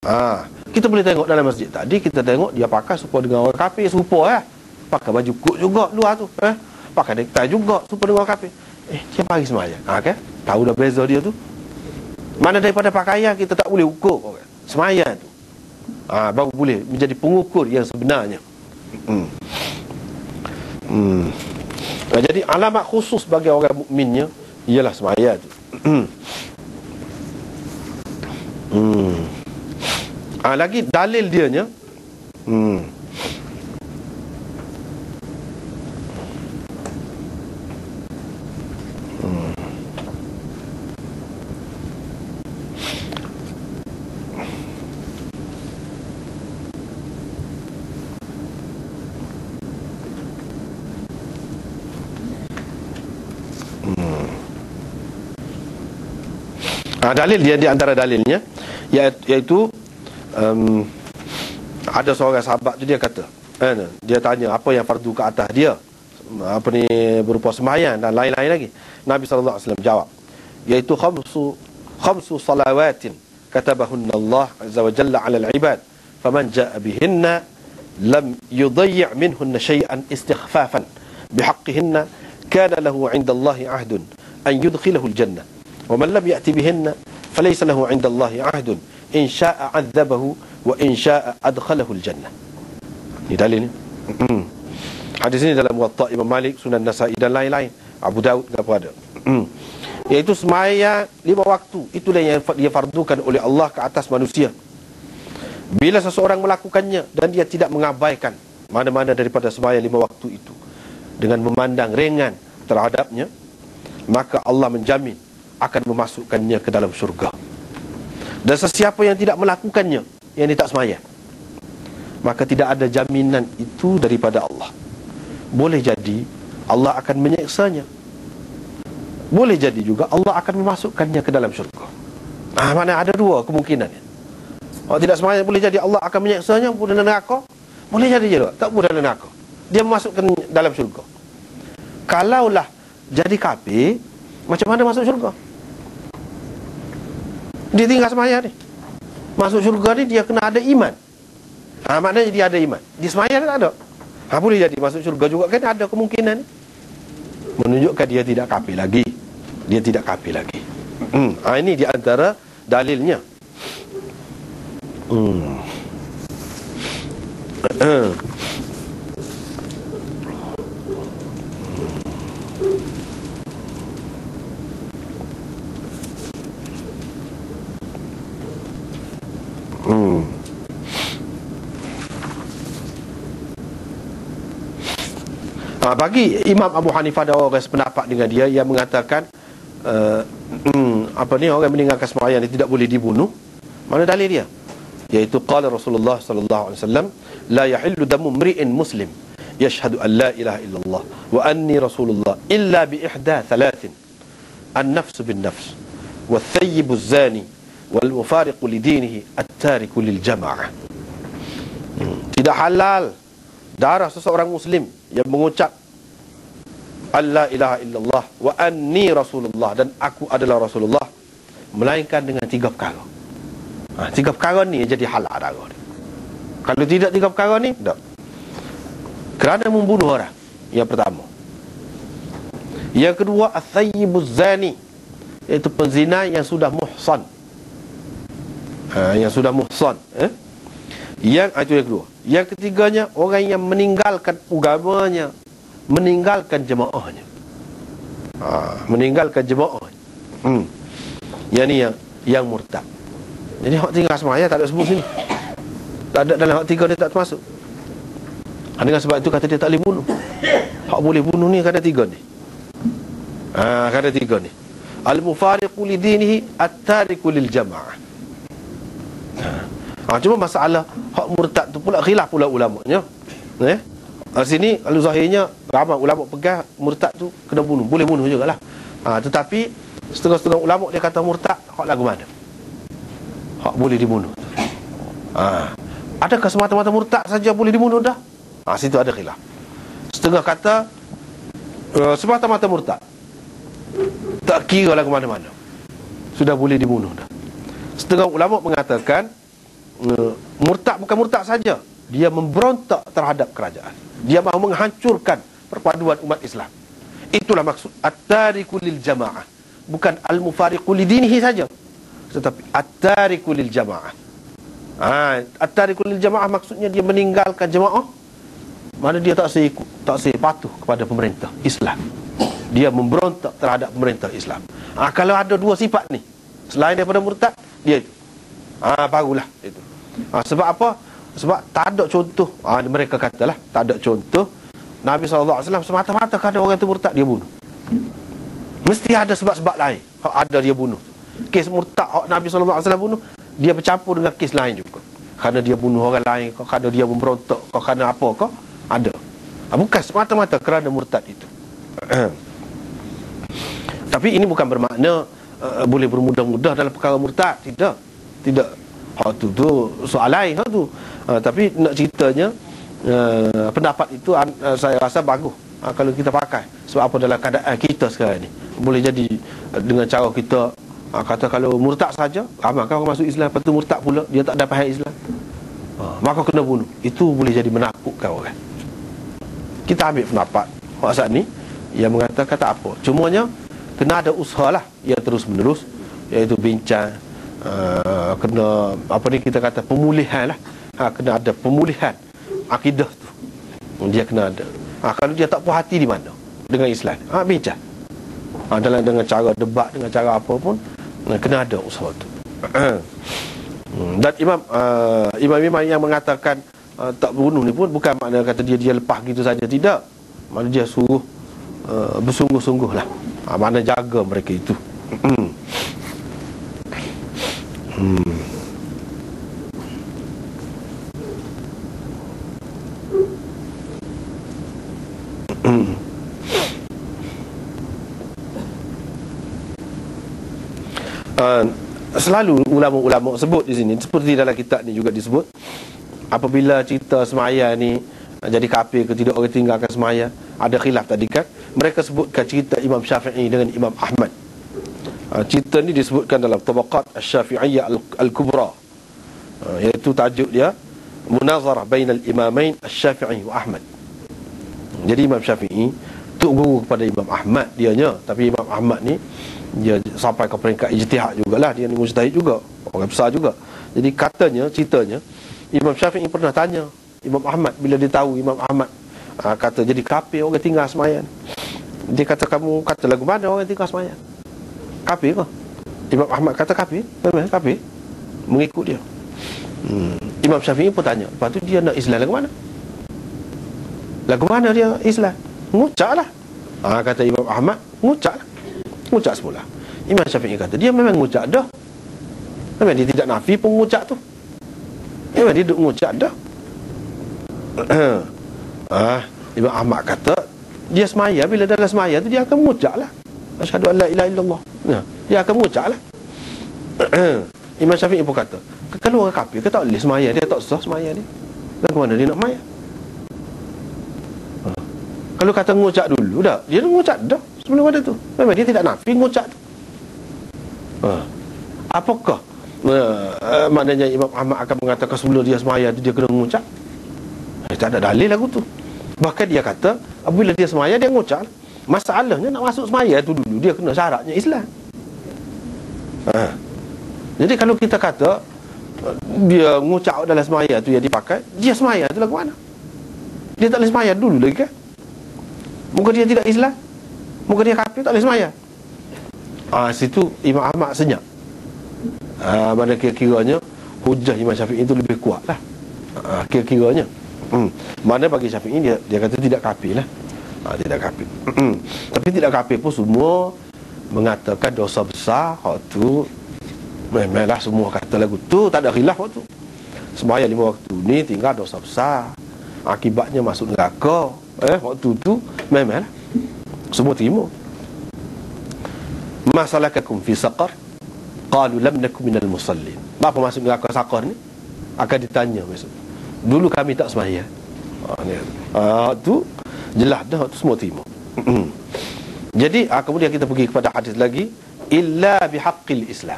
Kita boleh tengok dalam masjid tadi, kita tengok dia pakai serupa dengan orang kafir, serupa pakai baju kut juga luar tu, pakai necktie juga serupa dengan orang kafir. Dia pagi sembahyang. Kan? Tahu dah beza dia tu. Mana daripada pakaian kita tak boleh ukur sembahyang tu. Baru boleh menjadi pengukur yang sebenarnya. Jadi alamat khusus bagi orang mukminnya ialah sembahyang tu. Lagi dalil dianya. Dalil dia, di antara dalilnya iaitu ada seorang sahabat tu, dia kata, dia tanya apa yang fardu ke atas dia, berupa sembahyang dan lain-lain lagi. Nabi SAW jawab, iaitu khamsu salawatin katabahunna Allah azza wa jalla 'ala al-'ibad faman jaa'a bihinna lam yudayyi' minhunna shay'an istighfafan bihaqqihinna kana lahu 'inda Allah 'ahdun an yudkhilahu al-jannah wa man lam ya'ti bihinna falaysa lahu 'inda Allah 'ahdun in syaa'a 'adzabahu wa in syaa'a adkhalahu al-jannah. Ini dalil ni. Hadis ini dalam Muwatta Imam Malik, Sunan Nasa'i dan lain-lain, Abu Daud dan apa ada. Iaitu sembahyang 5 waktu, itulah yang dia fardukan oleh Allah ke atas manusia. Bila seseorang melakukannya dan dia tidak mengabaikan mana-mana daripada sembahyang 5 waktu itu dengan memandang ringan terhadapnya, maka Allah menjamin akan memasukkannya ke dalam syurga. Dan sesiapa yang tidak melakukannya, yang dia tak sembahyang, maka tidak ada jaminan itu daripada Allah. Boleh jadi Allah akan menyiksanya, boleh jadi juga Allah akan memasukkannya ke dalam syurga. Mana ada dua kemungkinan. Orang tidak sembahyang, boleh jadi Allah akan menyiksanya, pun dalam neraka. Boleh jadi je tak pun dalam neraka, dia memasukkan dalam syurga. Kalaulah jadi kafir, macam mana masuk syurga? Dia tinggal sembahyang ni, masuk syurga ni dia kena ada iman. Maknanya dia ada iman, dia sembahyang tak ada. Boleh jadi masuk syurga juga kan, ada kemungkinan. Menunjukkan dia tidak kafir lagi. Dia tidak kafir lagi. Ini di antara dalilnya. Bagi Imam Abu Hanifah dan orang sependapat dengan dia yang mengatakan orang meninggalkan sembahyang dia tidak boleh dibunuh. Mana dalil dia? Iaitu qala Rasulullah sallallahu alaihi wasallam, la yahillu damu mri'in muslim yashhadu an la ilaha illallah wa anni rasulullah illa bi ihda thalathin, an-nafs bin-nafs wath-thayyibu az-zani wal-mufariqu li dinihi at-tariku lil jama'ah. Tidak halal darah seseorang muslim yang mengucap Allah ilaha illallah wa anni rasulullah, dan aku adalah Rasulullah, melainkan dengan 3 perkara. 3 perkara ni jadi halal darah ni. Kalau tidak 3 perkara ni, tak. Kerana membunuh orang, yang pertama. Yang kedua, as-sayyibuz zani, iaitu penzina yang sudah muhsan. Yang sudah muhsan, itu yang kedua. Yang ketiganya, orang yang meninggalkan agamanya, meninggalkan jemaahnya. Meninggalkan jemaahnya. Yang ni yang murtad. Jadi hak tinggal sembahyang tak ada sebut sini. Tak ada dalam hak 3 ni, tak termasuk. Dengan sebab itu kata dia tak boleh bunuh. Hak boleh bunuh ni kata 3 ni. Kata 3 ni. Al-mufariqu li dinihi at-tariku lil jama'ah. Cuma masalah hak murtad tu pula khilaf pula ulamanya. Sini kalau zahirnya ramai ulama pegang murtad tu kena bunuh, boleh bunuh jugalah. Tetapi setengah-setengah ulama dia kata murtad hak lagu mana? Hak boleh dibunuh. Adakah semata-mata murtad saja boleh dibunuh dah? Situ ada khilaf. Setengah kata semata-mata murtad, tak kira lagu mana-mana, sudah boleh dibunuh dah. Setengah ulama mengatakan Murtad bukan murtad saja, dia memberontak terhadap kerajaan. Dia mahu menghancurkan perpaduan umat Islam. Itulah maksud at-tariku lil jamaah. Bukan al-mufariqu li dinihi saja, tetapi at-tariku lil jamaah. At-tariku lil jamaah maksudnya dia meninggalkan jemaah, mana dia tak ikut, tak patuh kepada pemerintah Islam. Dia memberontak terhadap pemerintah Islam. Kalau ada dua sifat ni selain daripada murtad, dia itu barulah itu. Sebab apa? Sebab tak ada contoh. Mereka katalah tak ada contoh Nabi SAW semata-mata kalau orang itu murtad dia bunuh. Mesti ada sebab-sebab lain hak ada dia bunuh. Kes murtad hak Nabi SAW bunuh, dia bercampur dengan kes lain juga. Kerana dia bunuh orang lain, kerana dia memberontak, kerana apa kau ada. Bukan semata-mata kerana murtad itu. Tapi ini bukan bermakna boleh bermudah-mudah dalam perkara murtad. Tidak. Hak tu soal lain hak tu. Tapi nak ceritanya, pendapat itu saya rasa bagus kalau kita pakai. Sebab apa, dalam keadaan kita sekarang ni boleh jadi dengan cara kita kata kalau murtad saja, maka orang masuk Islam, lepas tu murtad pula dia tak ada faham Islam, maka kena bunuh. Itu boleh jadi menakutkan orang. Kita ambil pendapat hak saat ni yang mengatakan tak apa, cumanya kena ada usaha lah yang terus menerus, iaitu bincang, kena kita kata pemulihan lah. Kena ada pemulihan akidah tu, dia kena ada. Kalau dia tak puas hati di mana dengan Islam, bincang dengan cara debat, dengan cara apa pun, kena ada usaha tu. Dan imam yang mengatakan tak bunuh ni pun bukan makna kata dia lepas gitu saja, tidak. Makna dia suruh bersungguh-sungguh lah, makna jaga mereka itu. Selalu ulama-ulama sebut di sini, seperti dalam kitab ni juga disebut, apabila cerita semaya ni jadi kafir ke tidak, orang tinggalkan semaya, ada khilaf tadi kan. Mereka sebutkan cerita Imam Syafi'i dengan Imam Ahmad. Cerita ni disebutkan dalam Tabaqat Asy-Syafi'iyyah Al-Kubra, iaitu tajuk dia Munazarah bainal imamain Asy-Syafi'i wa Ahmad. Jadi Imam Syafi'i tu guru kepada Imam Ahmad dianya, tapi Imam Ahmad ni dia sampai ke peringkat ijtihad jugalah, dia ni mujtahid juga, orang besar juga. Jadi katanya, ceritanya, Imam Syafi'i pernah tanya Imam Ahmad, bila dia tahu Imam Ahmad kata jadi kafir orang tinggal sembahyang. Dia kata, kamu kata lagu mana orang tinggal sembahyang? Kafir ke? Imam Ahmad kata kafir, memang kafir, mengikut dia. Imam Syafi'i pun tanya, lepas tu dia nak Islam lagu mana? Lagu mana dia Islam? Ngucak lah. Kata Imam Ahmad, ngucak lah, ngucak semula. Imam Syafi'i kata dia memang ngucak dah, memang dia tidak nafi pun ngucak tu, memang dia duduk ngucak dah. Imam Ahmad kata dia semaya, bila dalam semaya tu dia akan mengucap lah asyhadu an la ilaha illallah, dia akan mengucap lah. Imam Syafi'i pun kata kalau orang kafir ke tak boleh semaya, dia tak sah semaya dia, dan mana dia nak semaya? Kalau kata mengucap dulu dah, dia mengucap dah sebelum ada tu, memang dia tidak nafi mengucap tu. Apakah maknanya Imam Ahmad akan mengatakan sebelum dia semaya tu dia kena mengucap? Tak ada dalil lagu tu. Bahkan dia kata apabila dia semaya dia mengucap. Masalahnya nak masuk semaya tu dulu dia kena syaratnya Islam. Jadi kalau kita kata dia mengucap dalam semaya tu yang dipakai, dia semaya tu lagu mana? Dia tak boleh semaya dulu lagi kan? Muka dia tidak Islam, muka dia kafir, tak boleh semaya. Situ Imam Ahmad senyap. Mana kira-kiranya hujah Imam Syafi'i itu lebih kuat lah, kira-kiranya. Mana bagi Syafi'i dia kata tidak kafir lah, tidak kafir. Tapi tidak kafir pun semua mengatakan dosa besar. Hak tu memanglah semua kata lagu tu, tak ada khilaf waktu. Sembahyang 5 waktu ni tinggal dosa besar, akibatnya masuk neraka. Waktu tu memanglah semua terima. Masalakakum fi saqar qalu lam nakum minal musallin. Apa masuk neraka saqar ni akan ditanya besok. Dulu kami tak sembahyang. Tu jelas dah, tu semua terima. Jadi kemudian kita pergi kepada hadis lagi, illa bihaqqil Islam.